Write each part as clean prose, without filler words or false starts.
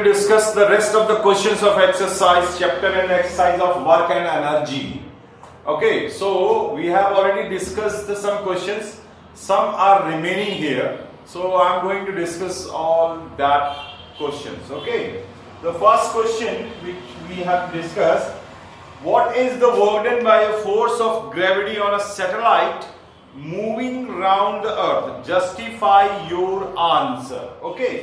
discuss the rest of the questions of exercise chapter and exercise of work and energy. Okay, so we have already discussed some questions. Some are remaining here. So I am going to discuss all that questions. Okay, the first question which we have discussed: what is the work done by a force of gravity on a satellite moving round the earth? Justify your answer. Okay,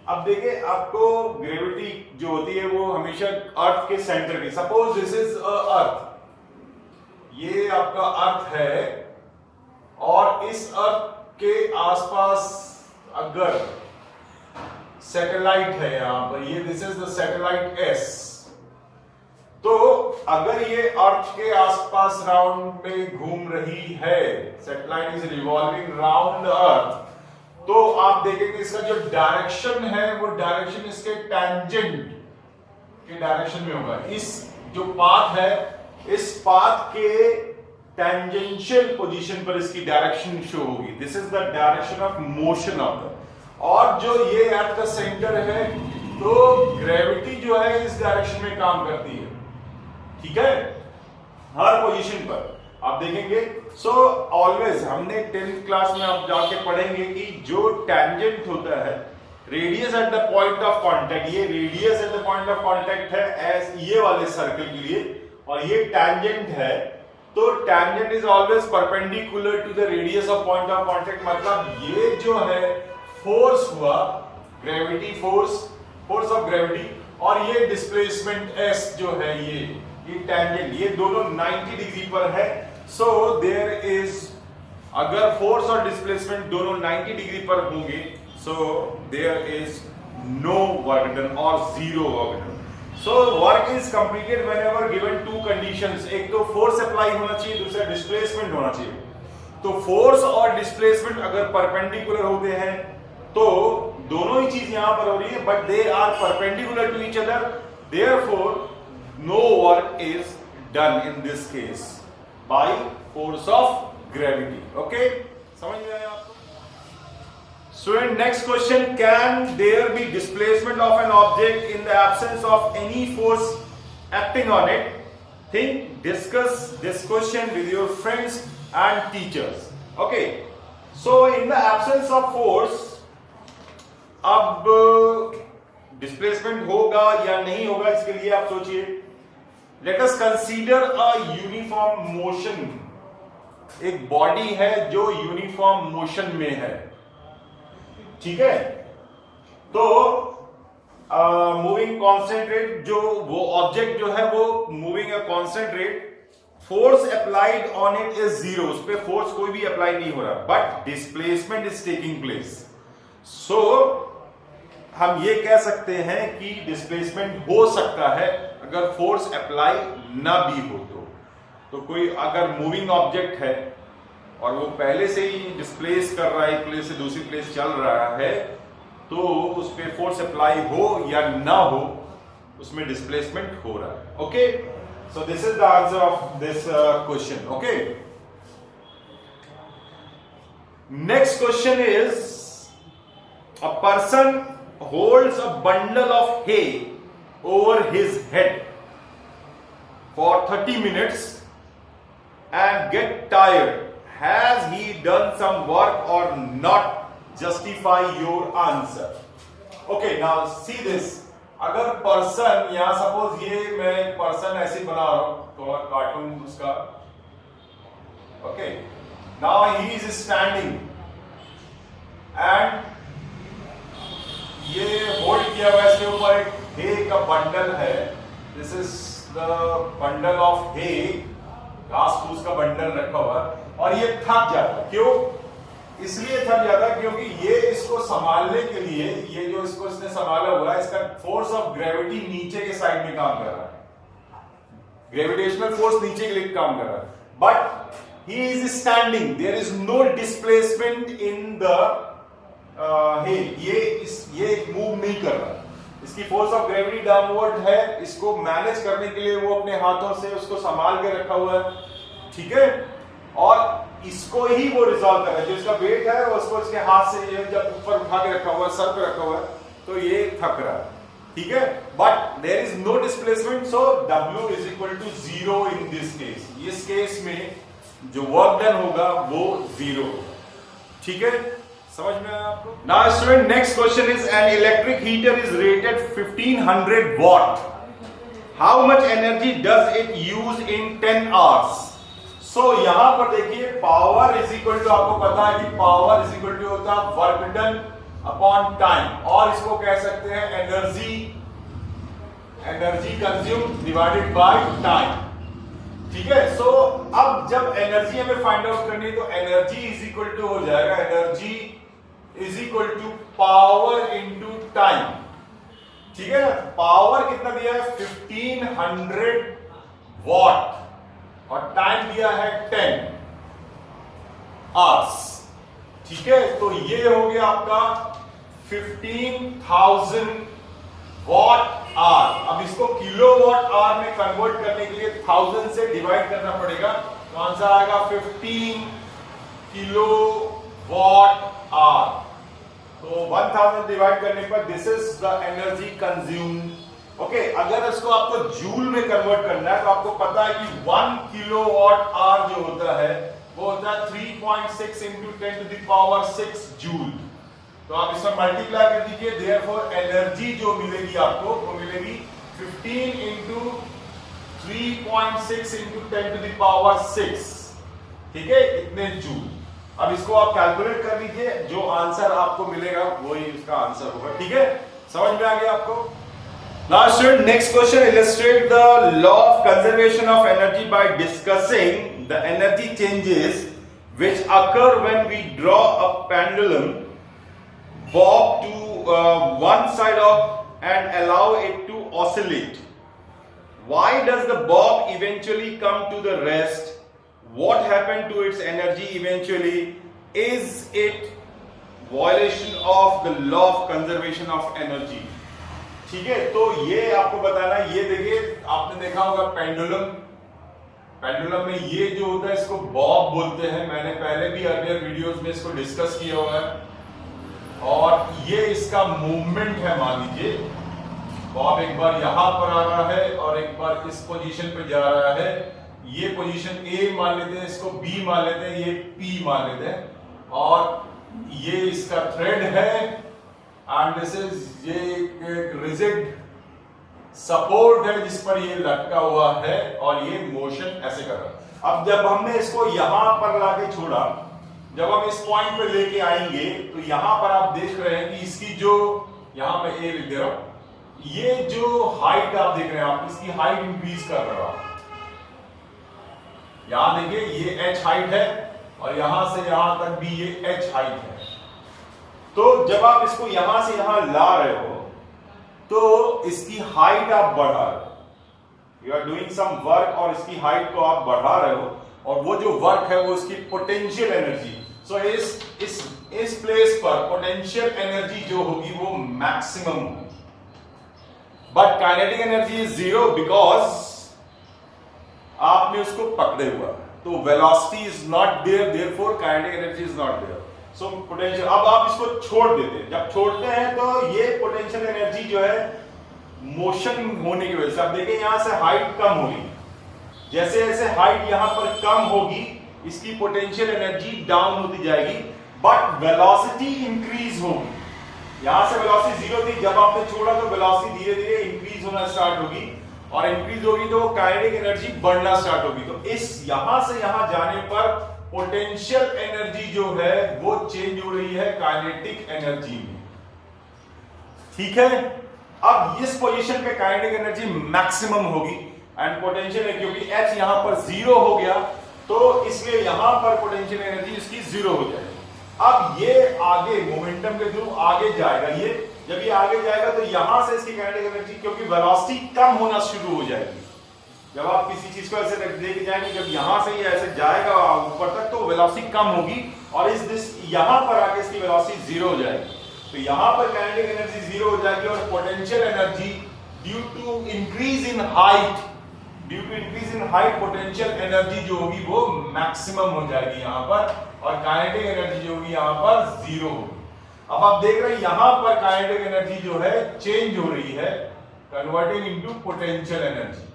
अब देखिए, आपको gravity जो होती है वो हमेशा अर्थ के centre की, सपोज दिस इज अर्थ, ये आपका अर्थ है और इस अर्थ के आसपास अगर सैटेलाइट है यहां पर, ये this is the satellite S, तो अगर ये अर्थ के आसपास राउंड में घूम रही है, सैटेलाइट इज रिवॉल्विंग राउंड अर्थ, तो आप देखेंगे इसका जो डायरेक्शन है वो डायरेक्शन इसके टैंजेंट के डायरेक्शन में होगा। इस जो पाथ है, इस पाथ के टैंजेंशियल पोजीशन पर इसकी डायरेक्शन शो होगी। This is the direction of motion of the, और जो ये अर्थ का सेंटर है, तो ग्रेविटी जो है इस डायरेक्शन में काम करती है, ठीक है, हर पोजीशन पर आप देखेंगे। सो ऑलवेज हमने 10th क्लास में आप जाके पढ़ेंगे कि जो टैंजेंट होता है, radius at the point of contact, ये radius at the point of contact है एस ये वाले सर्कल के लिए, और ये टैंजेंट है, तो tangent is always perpendicular to the radius of point of contact. मतलब ये जो है फोर्स हुआ, ग्रेविटी फोर्स ऑफ ग्रेविटी, और ये डिस्प्लेसमेंट एस जो है, ये टैंजेंट, ये दोनों 90 डिग्री पर है। सो देयर इज, अगर फोर्स और डिस्प्लेसमेंट दोनों 90 डिग्री पर होंगे, so there is no work done और zero work done. So work is completed whenever given two conditions, एक तो फोर्स अप्लाई होना चाहिए, दूसरा डिस्प्लेसमेंट होना चाहिए। तो फोर्स और डिस्प्लेसमेंट अगर परपेंडिकुलर होते हैं तो दोनों ही चीज यहां पर हो रही है, but they are perpendicular to each other, therefore no work is done in this case by force of gravity. Okay, समझ में आया आपको? So in next question, can there be displacement of an object in the absence of any force acting on it? Think, discuss this question with your friends and teachers. Okay, so in the absence of force, अब displacement होगा या नहीं होगा, इसके लिए आप सोचिए। Let us consider a uniform motion, एक बॉडी है जो यूनिफॉर्म मोशन में है, ठीक है, तो मूविंग कांस्टेंट रेट, जो वो ऑब्जेक्ट जो है वो moving a constant rate, force applied on it is zero, उस पे फोर्स कोई भी अप्लाई नहीं हो रहा, but displacement is taking place. So हम ये कह सकते हैं कि डिस्प्लेसमेंट हो सकता है अगर फोर्स अप्लाई ना भी हो तो कोई अगर मूविंग ऑब्जेक्ट है और वो पहले से ही डिस्प्लेस कर रहा है, एक प्लेस से दूसरी प्लेस चल रहा है, तो उस पे फोर्स अप्लाई हो या ना हो, उसमें डिस्प्लेसमेंट हो रहा है। Okay, so this is the answer of this question. Okay, next question is, a person holds a bundle of hay over his head for 30 minutes and get tired. Has he done some work or not? Justify your answer. Okay, now see this. अगर person, यहां suppose ये मैं person ऐसे बना रहा हूं, थोड़ा cartoon उसका, okay, now he is standing and ये होल्ड किया हुआ, इसके ऊपर एक हे का बंडल है, this is the bundle of hay, घास फूस का बंडल रखा हुआ, और ये थक जाता है। क्यों? इसलिए थक जाता है क्योंकि ये इसको संभालने के लिए, ये जो इसको इसने संभाला हुआ है, इसका फोर्स ऑफ ग्रेविटी नीचे के साइड में काम कर रहा है, ग्रेविटेशनल फोर्स नीचे के लिए काम कर रहा है, but he is standing, there is no displacement in the ये मूव नहीं कर रहा, इसकी फोर्स ऑफ ग्रेविटी डाउनवर्ड है, इसको मैनेज करने के लिए वो अपने हाथों से उसको संभाल के रखा हुआ है, ठीक है, और इसको ही वो रिजॉल्व कर रहा है, जो इसका वेट है उसको इसके हाथ से जब ऊपर उठा के रखा हुआ है, सर पे रखा हुआ है, तो ये थक रहा है। ठीक है, but there is no displacement, so W is equal to 0 in this case. इस केस में जो वर्क डन होगा वो 0 होगा। ठीक है, समझ में आया आपको? Now student, next question is an electric heater is rated 1500 watt, how much energy does it use in 10 hours? So यहां पर देखिए, पावर इज इक्वल टू, आपको पता है कि पावर इज इक्वल टू होता है वर्क डन अपॉन टाइम, और इसको कह सकते हैं energy consume divided by time. ठीक है, सो अब जब एनर्जी हमें फाइंड आउट करनी है तो एनर्जी इज इक्वल टू हो जाएगा, energy is equal to power into time. ठीक है ना, पावर कितना दिया है 1500 वॉट और टाइम दिया है 10 आवर्स। ठीक है, तो ये हो गया आपका 15,000 वॉट आवर। अब इसको किलोवाट आवर में कन्वर्ट करने के लिए 1000 से डिवाइड करना पड़ेगा, तो आंसर आएगा 15 किलोवाट आवर। तो 1000 डिवाइड करने पर this is the energy consumed. Okay, अगर इसको आपको जूल में कन्वर्ट करना है तो आपको पता है कि 1 किलोवाट आवर जो होता है वो होता है 3.6 into 10 to the power 6 joule. तो आप इसमें मल्टीप्लाई कर दीजिए, देयरफॉर एनर्जी जो मिलेगी आपको वो मिलेगी 15 into 3.6 into 10 to the power 6। ठीक है, इतने जूल। अब इसको आप कैलकुलेट कर लीजिए, जो आंसर आपको मिलेगा वही उसका आंसर होगा। ठीक है, समझ में आ गया आपको? Now student, next question, illustrate the law of conservation of energy by discussing the energy changes which occur when we draw a pendulum bob to one side of and allow it to oscillate. Why does the bob eventually come to the rest? What happened to its energy eventually? Is it violation of the law of conservation of energy? ठीक है, तो ये आपको बताना, ये देखिए आपने देखा होगा पेंडुलम, पेंडुलम में ये जो होता है इसको बॉब बोलते हैं। मैंने पहले भी अर्लियर वीडियोस में इसको डिस्कस किया हुआ है, और ये इसका मूवमेंट है। मान लीजिए बॉब एक बार यहां पर आ रहा है और एक बार इस पोजीशन पे जा रहा है। ये पोजीशन ए मान लेते हैं, इसको बी मान लेते हैं, ये पी मान लेते हैं, और ये इसका थ्रेड है, एंड दिस इज ये एक रिजिड सपोर्ट है जिस पर ये लटका हुआ है, और ये मोशन ऐसे कर रहा है। अब जब हमने इसको यहां पर लाके छोड़ा, जब हम इस पॉइंट पे लेके आएंगे तो यहां पर आप देख रहे हैं कि इसकी जो, यहां मैं ए लिख दे रहा हूं, ये जो हाइट आप देख रहे हैं, आप इसकी हाइट इंक्रीज कर रहे हो। यहां देखिए ये h हाइट है और यहां से यहां तक भी ये h हाइट है। तो जब आप इसको यहां से यहां ला रहे हो तो इसकी हाइट आप बढ़ा रहे हो, you are doing some work, और इसकी हाइट को आप बढ़ा रहे हो, और वो जो वर्क है वो इसकी पोटेंशियल एनर्जी। सो इस प्लेस पर पोटेंशियल एनर्जी जो होगी वो मैक्सिमम होगी, but kinetic energy is 0 because आपने उसको पकड़े हुआ, तो velocity is not there, therefore kinetic energy is not there. So potential, अब आप इसको छोड़ देते हैं, जब छोड़ते हैं तो ये पोटेंशियल एनर्जी जो है मोशन होने की वजह से, आप देखिए यहां से हाइट कम होगी, जैसे जैसे हाइट यहां पर कम होगी इसकी पोटेंशियल एनर्जी डाउन होती जाएगी, बट वेलोसिटी इंक्रीज होगी। यहां से वेलोसिटी 0 थी, जब आपने छोड़ा तो वेलोसिटी धीरे धीरे इंक्रीज होना स्टार्ट होगी, और इंक्रीज होगी तो काइनेटिक एनर्जी बढ़ना स्टार्ट होगी। तो इस यहां से यहां जाने पर पोटेंशियल एनर्जी जो है वो चेंज हो रही है काइनेटिक एनर्जी में। ठीक है, अब इस पोजीशन पे काइनेटिक एनर्जी मैक्सिमम होगी, एंड पोटेंशियल, क्योंकि h यहां पर 0 हो गया तो इसलिए यहां पर पोटेंशियल एनर्जी इसकी 0 हो जाएगी। अब ये आगे मोमेंटम के थ्रू आगे जाएगा, ये जब ये आगे जाएगा तो यहां से इसकी काइनेटिक एनर्जी, क्योंकि वेलोसिटी कम होना शुरू हो जाएगी। जब आप किसी चीज को ऐसे लेके जाएंगे, जब यहां से ये ऐसे जाएगा ऊपर तक तो वेलोसिटी कम होगी, और यहां पर आके इसकी वेलोसिटी 0 हो जाएगी। तो यहां पर काइनेटिक एनर्जी 0 हो जाएगी, और potential energy due to increase in height, potential energy जो होगी वो मैक्सिमम हो जाएगी यहां पर, और काइनेटिक एनर्जी जो होगी यहां पर 0 होगी। अब आप देख रहे हैं यहां पर काइनेटिक एनर्जी जो है चेंज हो रही है, converting into potential energy.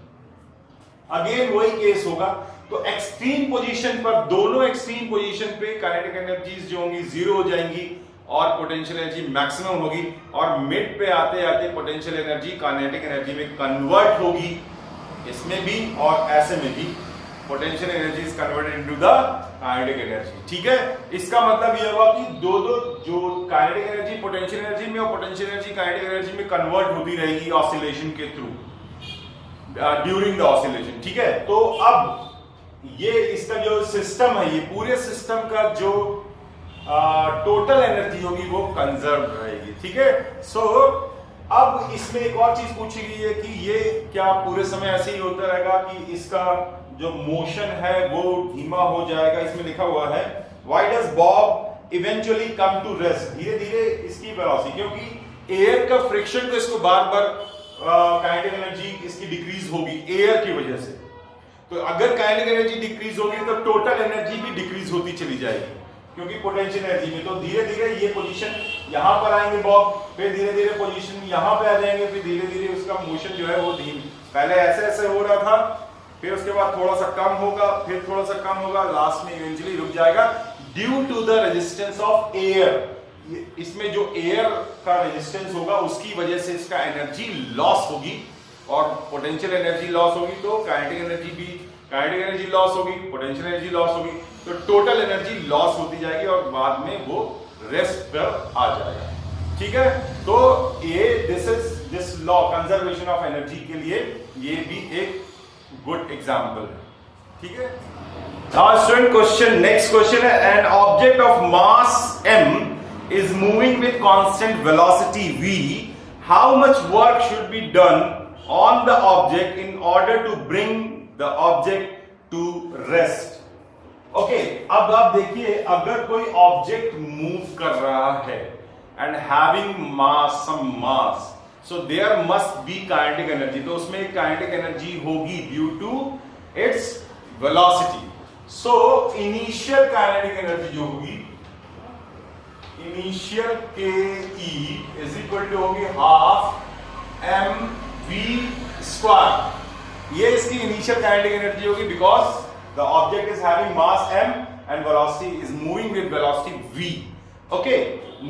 Again वही केस होगा। तो एक्सट्रीम पोजीशन पर, दोनों एक्सट्रीम पोजीशन पे काइनेटिक एनर्जीज जो होंगी जीरो हो जाएंगी और पोटेंशियल एनर्जी मैक्सिमम होगी, और मिड पे आते आते पोटेंशियल एनर्जी काइनेटिक एनर्जी में कन्वर्ट होगी, इसमें भी और ऐसे में भी potential energy is converted into the kinetic energy. ठीक है, इसका मतलब यह हुआ कि दो जो काइनेटिक एनर्जी पोटेंशियल एनर्जी में और पोटेंशियल एनर्जी काइनेटिक एनर्जी में कन्वर्ट होती रहेगी ऑसिलेशन के थ्रू, ड्यूरिंग द ऑसिलेशन। ठीक है, तो अब ये इसका जो सिस्टम है, ये पूरे सिस्टम का जो टोटल एनर्जी होगी वो कंजर्व रहेगी। ठीक है, सो अब इसमें एक और चीज पूछी गई है कि ये क्या पूरे समय ऐसे ही होता रहेगा कि इसका जो मोशन है वो धीमा हो जाएगा। इसमें लिखा हुआ है why does bob eventually come to rest, धीरे धीरे इसकी वेलोसिटी, क्योंकि एयर का फ्रिक्शन तो इसको बार बार काइनेटिक एनर्जी इसकी डिक्रीज होगी एयर की वजह से। तो अगर काइनेटिक एनर्जी डिक्रीज होगी तो टोटल एनर्जी भी डिक्रीज होती चली जाएगी, क्योंकि पोटेंशियल एनर्जी में तो धीरे धीरे ये पोजीशन यहां पर आएंगे बॉब, फिर धीरे धीरे पोजीशन यहां पे आ जाएंगे, फिर धीरे धीरे उसका मोशन जो है वो पहले ऐसे ऐसे हो रहा था, फिर उसके बाद थोड़ा सा कम होगा, फिर थोड़ा सा कम होगा, लास्ट में इवेंचुअली रुक जाएगा due to the resistance of air. इसमें जो एयर का रेजिस्टेंस होगा उसकी वजह से इसका एनर्जी लॉस होगी, और पोटेंशियल एनर्जी लॉस होगी तो काइनेटिक एनर्जी लॉस होगी, पोटेंशियल एनर्जी लॉस होगी, तो टोटल एनर्जी लॉस होती जाएगी और बाद में वो रेस्ट पर आ जाएगा। ठीक है, तो ये this law conservation of energy के लिए ये भी एक गुड एग्जाम्पल है। ठीक है, now student question, next question है an object of mass m is moving with constant velocity v, how much work should be done on the object in order to bring the object to rest? Okay, अब आप देखिए, अगर कोई object move कर रहा है and having mass, some mass, so there must be kinetic energy, तो उसमें kinetic energy होगी due to its velocity. So initial kinetic energy जो होगी, इनिशियल के ई इज इक्वल टू होगी हाफ एम वी स्क्वायर। ये इसकी इनिशियल काइनेटिक एनर्जी होगी because the object is having mass m and velocity is moving with velocity v। Okay,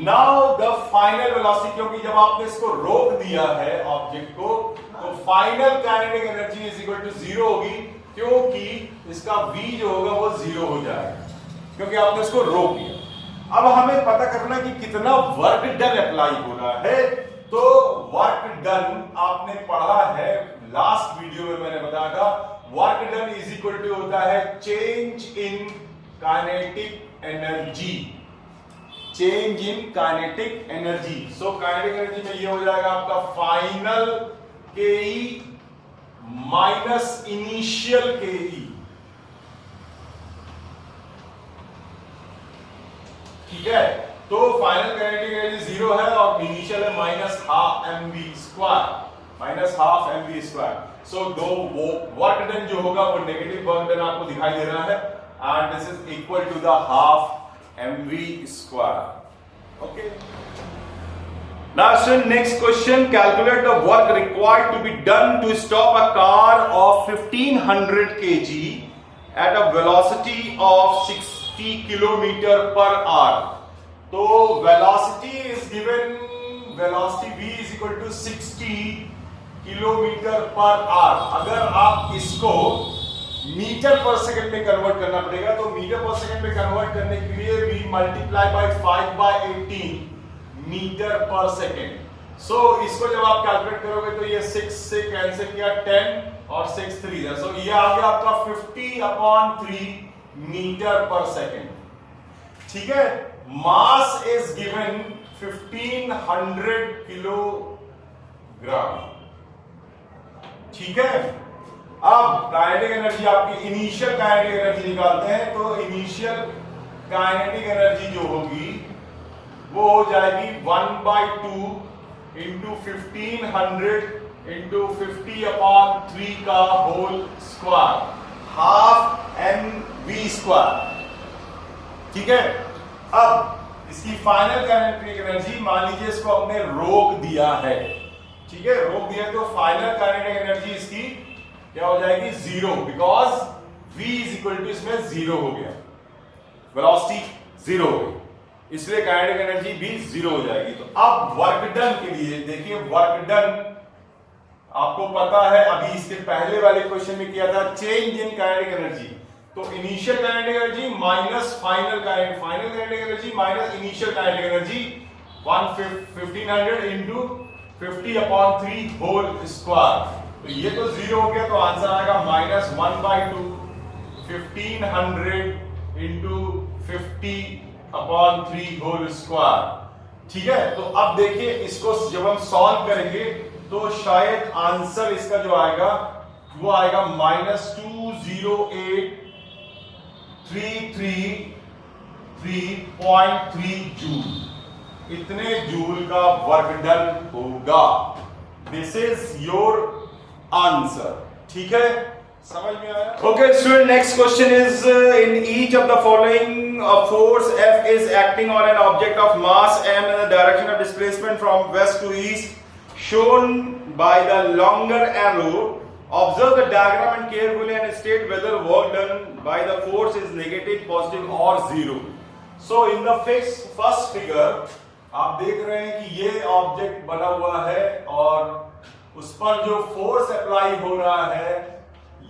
now the final velocity, क्योंकि जब आपने इसको रोक दिया है ऑब्जेक्ट को, तो final kinetic energy is equal to 0 होगी, क्योंकि इसका v जो होगा वो 0 हो जाएगा, क्योंकि आपने इसको रोक दिया। अब हमें पता करना कि कितना वर्क डन अप्लाई हो रहा है, तो वर्क डन आपने पढ़ा है लास्ट वीडियो में, मैंने बताया था work done is equal to होता है change in kinetic energy, change in kinetic energy. So kinetic energy में ये हो जाएगा आपका फाइनल के ई माइनस इनिशियल के ई। ठीक है, तो फाइनल काइनेटिक एनर्जी 0 है और इनिशियल है minus half m v square, so दो वो वर्क डन जो होगा वो नेगेटिव वर्क डन आपको दिखाई दे रहा है, and this is equal to the half m v square. Okay, now next question, calculate the work required to be done to stop a car of 1500 kg at a velocity of 60 kilometre per hour. तो velocity is given, velocity v is equal to 60 kilometre per hour. अगर आप इसको metre पर second में convert करना पड़ेगा, तो metre पर सेकंड में कन्वर्ट करने के लिए v मल्टीप्लाई बाय 5/18 मीटर पर सेकंड। सो इसको जब आप कैलकुलेट करोगे तो ये 6 से कैंसिल किया 10 और 6 3 है, सो ये आ गया आपका 50/3 मीटर पर सेकंड। ठीक है, मास इज गिवन 1500 किलोग्राम। ठीक है, अब काइनेटिक एनर्जी आपकी इनिशियल काइनेटिक एनर्जी निकालते हैं, तो इनिशियल काइनेटिक एनर्जी जो होगी वो हो जाएगी 1/2 इंटू 1500 इंटू 50/3 का whole square, half m v square. ठीक है, अब इसकी फाइनल काइनेटिक एनर्जी, मान लीजिए इसको हमने रोक दिया है, ठीक है, रोक दिया है, तो फाइनल काइनेटिक एनर्जी इसकी क्या हो जाएगी, zero, because v is equal to इसमें जीरो हो गया, वेलोसिटी जीरो हो गई, इसलिए काइनेटिक एनर्जी भी जीरो हो जाएगी। तो अब वर्क डन के लिए देखिए, वर्क डन आपको पता है, अभी इसके पहले वाले क्वेश्चन में किया था, चेंज इन काइनेटिक एनर्जी, तो initial kinetic energy minus final kinetic energy minus initial kinetic energy 1500 into 50/3 whole square, तो ये तो जीरो हो गया, तो आंसर आएगा -1/2 1500 इंटू 50/3 होल स्क्वायर, ठीक है। तो अब देखिए इसको जब हम सॉल्व करेंगे तो शायद आंसर इसका जो आएगा वो आएगा -208,333.3 जूल, इतने जूल का वर्क डन होगा। दिस इज योर आंसर, ठीक है, समझ में आया? Okay student, next question is in each of the following force F is acting on an object of mass m in the direction of displacement from west to east shown by the longer arrow. Observe the diagram and carefully and state whether work done by the force is negative, positive or zero. So in the first figure आप देख रहे हैं कि ये object बना हुआ है और उस पर जो फोर्स अप्लाई हो रहा है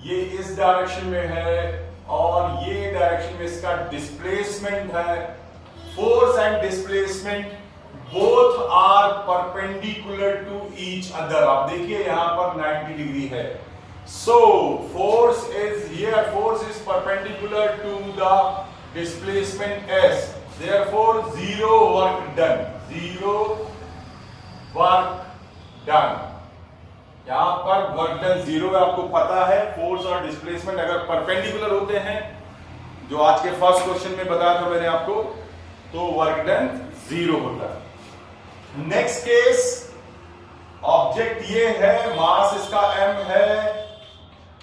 ये इस डायरेक्शन में है और ये डायरेक्शन में इसका डिस्प्लेसमेंट है। Force and displacement both are perpendicular to each other. आप देखिए यहां पर 90 डिग्री है, so force is here, force is perpendicular to the displacement s, therefore zero work done, zero work done। यहां पर वर्क डन जीरो है, आपको पता है फोर्स और डिस्प्लेसमेंट अगर परपेंडिकुलर होते हैं, जो आज के फर्स्ट क्वेश्चन में बताया था मैंने आपको, तो वर्क डन जीरो होता है। नेक्स्ट केस, ऑब्जेक्ट ये है, मास इसका m है,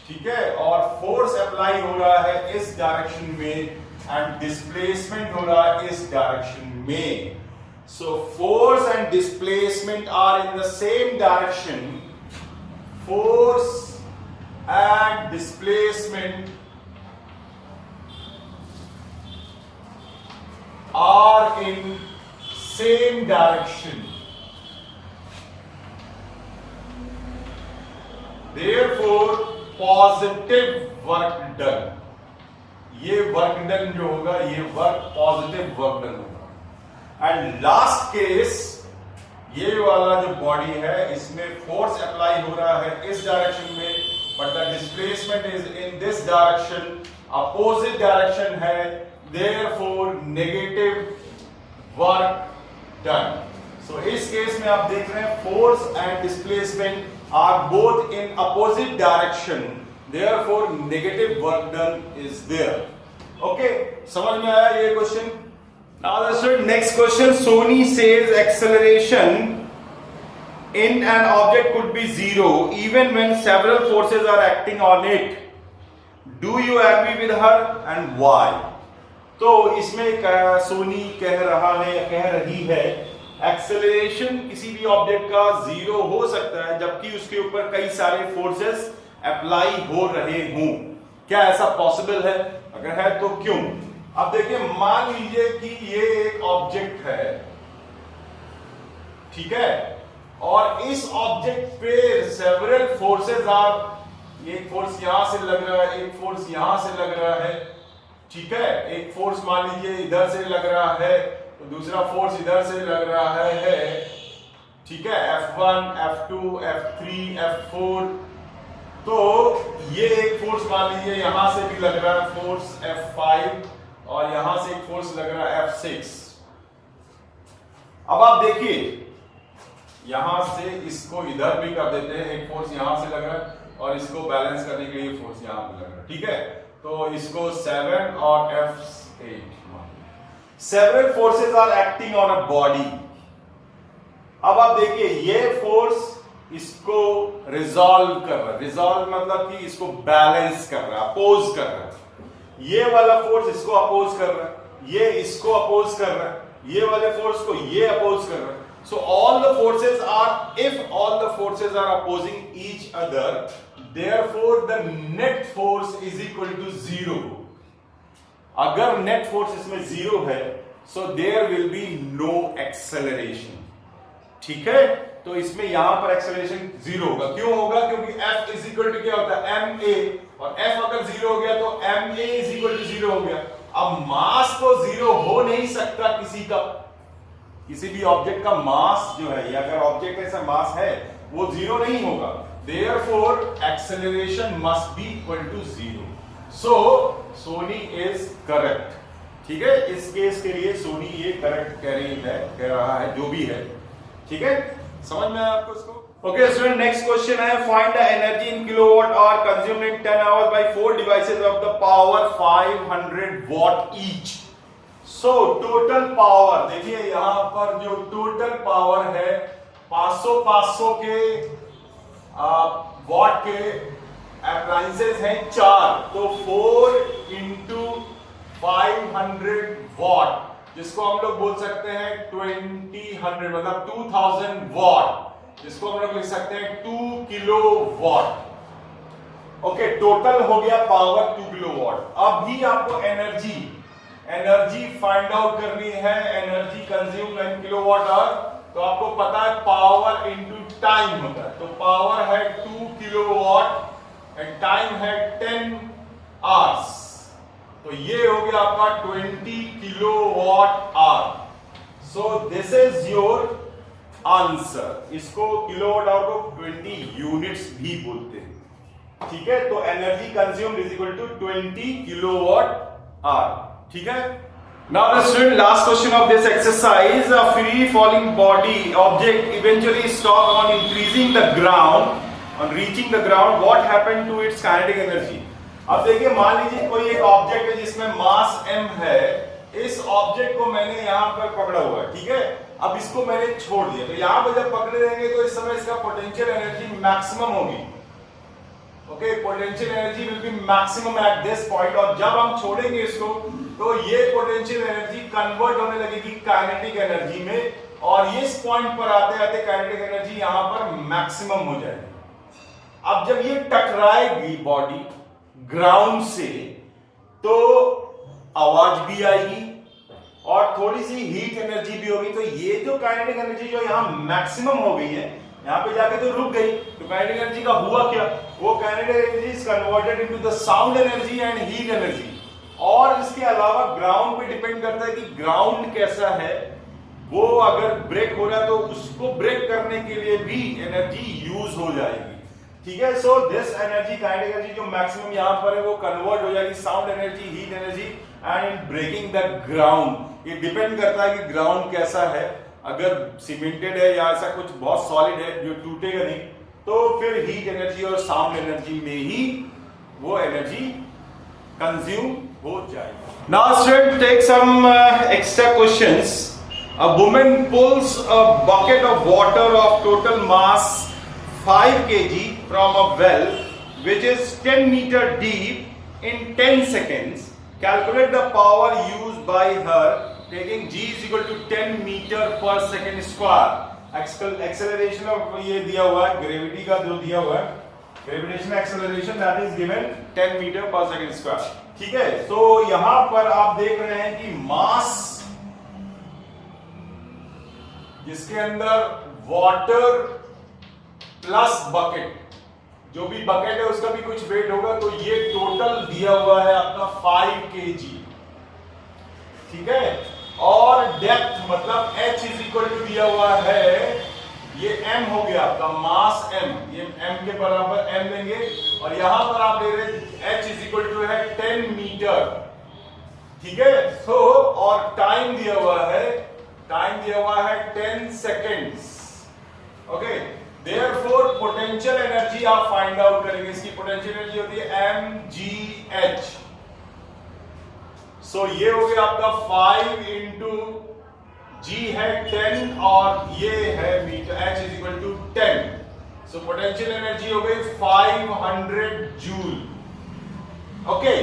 ठीक है, और फोर्स अप्लाई हो रहा है इस डायरेक्शन में एंड डिस्प्लेसमेंट हो रहा है इस डायरेक्शन में। So force and displacement are in the same direction, force and displacement are in same direction, therefore positive work done, ये वर्क डन जो होगा ये वर्क पॉजिटिव वर्क डन होगा। एंड लास्ट केस, ये वाला जो बॉडी है इसमें फोर्स अप्लाई हो रहा है इस डायरेक्शन में, but the displacement is in this direction, opposite direction है, therefore negative work done. So इस केस में आप देख रहे हैं force and displacement are both in opposite direction, therefore negative work done is there. Okay, समझ में आया ये question? Now let's read next question. Sony says acceleration in an object could be zero even when several forces are acting on it. Do you agree with her and why? तो इसमें सोनी कह रही है acceleration किसी भी object का zero हो सकता है जबकि उसके ऊपर कई सारे फोर्सेस अप्लाई हो रहे हों। क्या ऐसा पॉसिबल है? अगर है तो क्यों? अब देखिए, मान लीजिए कि ये एक ऑब्जेक्ट है, ठीक है, और इस ऑब्जेक्ट पे सेवरल फोर्सेस आर, एक फोर्स यहां से लग रहा है, एक फोर्स यहां से लग रहा है, ठीक है, एक फोर्स मान लीजिए इधर से लग रहा है, तो दूसरा फोर्स इधर से लग रहा है, ठीक है, F1, F2, F3, F4। तो ये एक फोर्स मान लीजिए यहां से भी लग रहा है फोर्स F5 और यहां से एक फोर्स लग रहा है F6। अब आप देखिए यहां से इसको इधर भी कर देते हैं, एक फोर्स यहां से लग रहा है और इसको बैलेंस करने के लिए फोर्स यहां पे लग रहा है, ठीक है, तो इसको 7 और F8। Several forces are acting on a body. अब आप देखिए ये फोर्स इसको रिजॉल्व कर रहा है, रिजॉल्व मतलब कि इसको बैलेंस कर रहा है, अपोज कर रहा है। ये वाला फोर्स इसको अपोज कर रहा है, ये इसको अपोज कर रहा है, ये वाले फोर्स को ये अपोज कर रहा है. So all the forces are, if all the forces are opposing each other, therefore the net force is equal to 0. अगर net force इसमें 0 है, so there will be no acceleration. ठीक है? तो इसमें यहां पर एक्सेलरेशन 0 होगा. क्यों होगा? क्योंकि F इज इक्वल टू क्या होता है? ma, और F अगर 0 हो गया तो ma इज इक्वल टू 0 हो गया. अब मास तो 0 हो नहीं सकता किसी भी ऑब्जेक्ट का मास जो है, या अगर ऑब्जेक्ट ऐसा मास है वो 0 नहीं होगा. Therefore acceleration must be equal to 0. So Soni is correct. ठीक है, इस केस के लिए सोनी ये करेक्ट कह रहा है जो भी है. ठीक है, समझ में आया आपको इसको? ओके स्टूडेंट, नेक्स्ट क्वेश्चन है find the energy in kilowatt hour consumed in 10 hours bye 4 devices of the power 500 what each. So total power देखिए, यहां पर जो टोटल पावर है 500 के वॉट के अप्लायंसेस हैं 4, तो 4 इंटू 500 वॉट, जिसको हम लोग बोल सकते हैं 2000 मतलब 2000 वॉट, जिसको हम लोग लिख सकते हैं 2 किलो वॉट. ओके, टोटल हो गया पावर 2 किलो वॉट. अभी आपको एनर्जी फाइंड आउट करनी है. Energy consume in kilowatt hour, तो आपको पता है पावर इनटू टाइम होता है. तो पावर है 2 किलोवाट एंड टाइम है 10 आवर्स, तो ये हो गया आपका 20 kilowatt hour. So this is your answer. इसको किलोवाट आवर को 20 यूनिट्स भी बोलते हैं. ठीक है, तो energy consumed is equal to 20 kilowatt hour. ठीक है. Now the student, last question of this exercise, a free falling body object eventually stop on increasing the ground, on reaching the ground, what happened to its kinetic energy? अब देखिए, मान लीजिए कोई एक object है जिसमें मास m है. इस ऑब्जेक्ट को मैंने यहां पर पकड़ा हुआ है. ठीक है, अब इसको मैंने छोड़ दिया, तो यहां पर जब पकड़े रहेंगे तो इस समय इसका पोटेंशियल एनर्जी मैक्सिमम होगी. Okay, potential energy will be maximum at this point, और जब हम छोड़ेंगे इसको तो ये पोटेंशियल एनर्जी कन्वर्ट होने लगेगी काइनेटिक एनर्जी में, और इस पॉइंट पर आते आते काइनेटिक एनर्जी यहां पर मैक्सिमम हो जाएगी. अब जब ये टकराएगी बॉडी ग्राउंड से तो आवाज भी आएगी और थोड़ी सी हीट एनर्जी भी होगी. तो ये जो काइनेटिक एनर्जी जो यहां मैक्सिमम हो गई है, यहां पे जाके तो रुक गई, तो काइनेटिक एनर्जी का हुआ क्या? वो kinetic energy is converted into the sound energy and heat energy. और इसके अलावा ग्राउंड पे डिपेंड करता है कि ग्राउंड कैसा है. वो अगर ब्रेक हो रहा है तो उसको ब्रेक करने के लिए भी एनर्जी यूज हो जाएगी. ठीक है, so this energy, kinetic energy जो मैक्सिमम यहां पर है, वो कन्वर्ट हो जाएगी sound energy, heat energy and in breaking the ground. ये डिपेंड करता है कि ग्राउंड कैसा है. अगर सीमेंटेड है या ऐसा कुछ बहुत सॉलिड है जो टूटेगा नहीं, तो फिर हीट एनर्जी और साउंड एनर्जी में ही वो एनर्जी कंज्यूम हो जाएगी. Now student, take some extra questions. A woman pulls a bucket of water of total mass 5 kg from a well which is 10 meter deep in 10 seconds. Calculate the power used by her taking g is equal to 10 meter per second square. Acceleration of ये दिया हुआ है, gravity का जो दिया हुआ है, gravitational acceleration that is given 10 metre पर सेकंड स्क्वायर. ठीक है, तो यहां पर आप देख रहे हैं कि मास जिसके अंदर वाटर प्लस बकेट, जो भी बकेट है उसका भी कुछ वेट होगा, तो ये टोटल दिया हुआ है आपका 5 kg. ठीक है, और डेप्थ मतलब h इज इक्वल टू दिया हुआ है, ये m हो गया आपका मास m, ये m के बराबर m लेंगे, और यहां पर आप ले रहे हैं h इज इक्वल टू है 10 मीटर. ठीक है, सो और टाइम दिया हुआ है 10 seconds. Okay, therefore potential energy आप फाइंड आउट करेंगे. इसकी पोटेंशियल एनर्जी होती है mgh. सो ये हो गया आपका 5 इंटू g है 10 और ये है metre, h is equal to 10. So potential energy हो गई 500 जूल. ओके,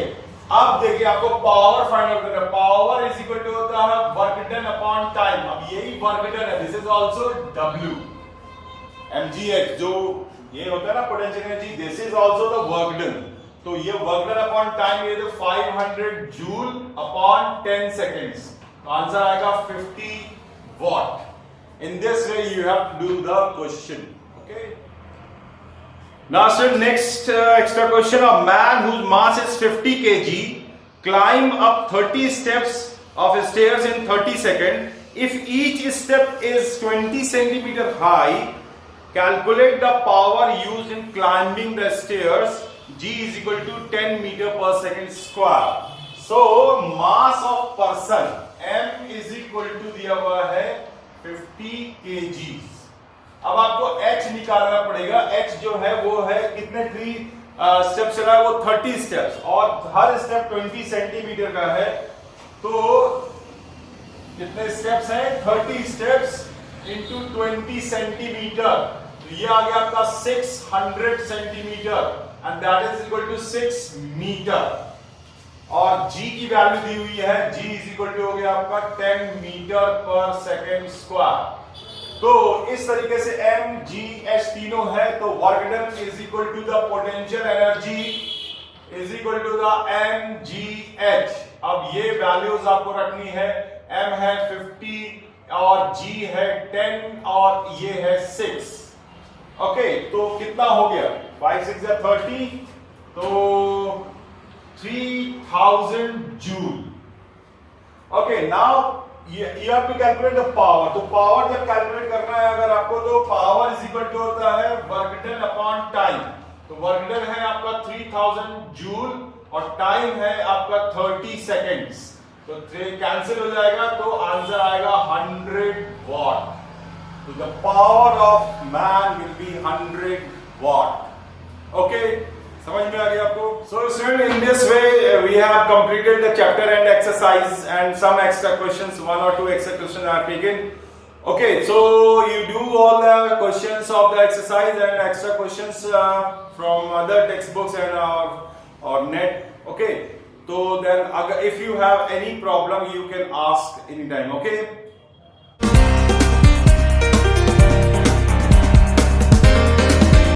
अब देखिए आपको पावर फाइंड आउट करना है। पावर इज इक्वल टू होता है वर्क डन अपॉन टाइम। अब यही वर्क डन है, this is also W mgh, जो ये होता है ना potential energy, this is also the work done. तो ये वर्क डन अपॉन टाइम, ये तो 500 जूल अपॉन 10 सेकेंड्स, तो आंसर आएगा 50 watt. In this way you have to do the question. Okay, now sir, next extra question. A man whose mass is 50 kg climb up 30 steps of stairs in 30 seconds. If each step is 20 centimeter high, calculate the power used in climbing the stairs. G is equal to 10 meter per second square. So mass of person M is equal to दिया हुआ है 50 kg। अब आपको h निकालना पड़ेगा। h जो है वो है कितने स्टेप चला है, वो 30 स्टेप्स, और हर स्टेप 20 सेंटीमीटर का है। तो कितने स्टेप्स हैं, 30 स्टेप्स इंटू 20 सेंटीमीटर, तो ये आ गया आपका 600 centimetre and that is equal to 6 metre. और g की वैल्यू दी हुई है, g इज इक्वल टू हो गया आपका 10 मीटर पर सेकेंड स्क्वायर। तो इस तरीके से m g h तीनों है, तो work done is equal to the potential energy is equal to the m g h। अब ये वैल्यूज आपको रखनी है, m है 50 और g है 10 और ये है 6। ओके, तो कितना हो गया, 5 6 या 30, तो 3000 joule. Okay, now you have to calculate the power। तो पावर जब कैलकुलेट करना है अगर आपको, तो पावर इज इक्वल टू होता है वर्क डन अपॉन टाइम। तो वर्क डन है आपका 3000 जूल और टाइम है आपका 30 सेकेंड्स, तो कैंसिल हो जाएगा, तो आंसर आएगा 100 वॉट। तो the power of man will be 100 what. Okay, समझ में आ गया आपको? So student, in this way we have completed the chapter and exercise and some extra questions, 1 or 2 extra questions are taken. Okay, so you do all the questions of the exercise and extra questions from other textbooks and or net. Okay, so then if you have any problem you can ask anytime. Okay.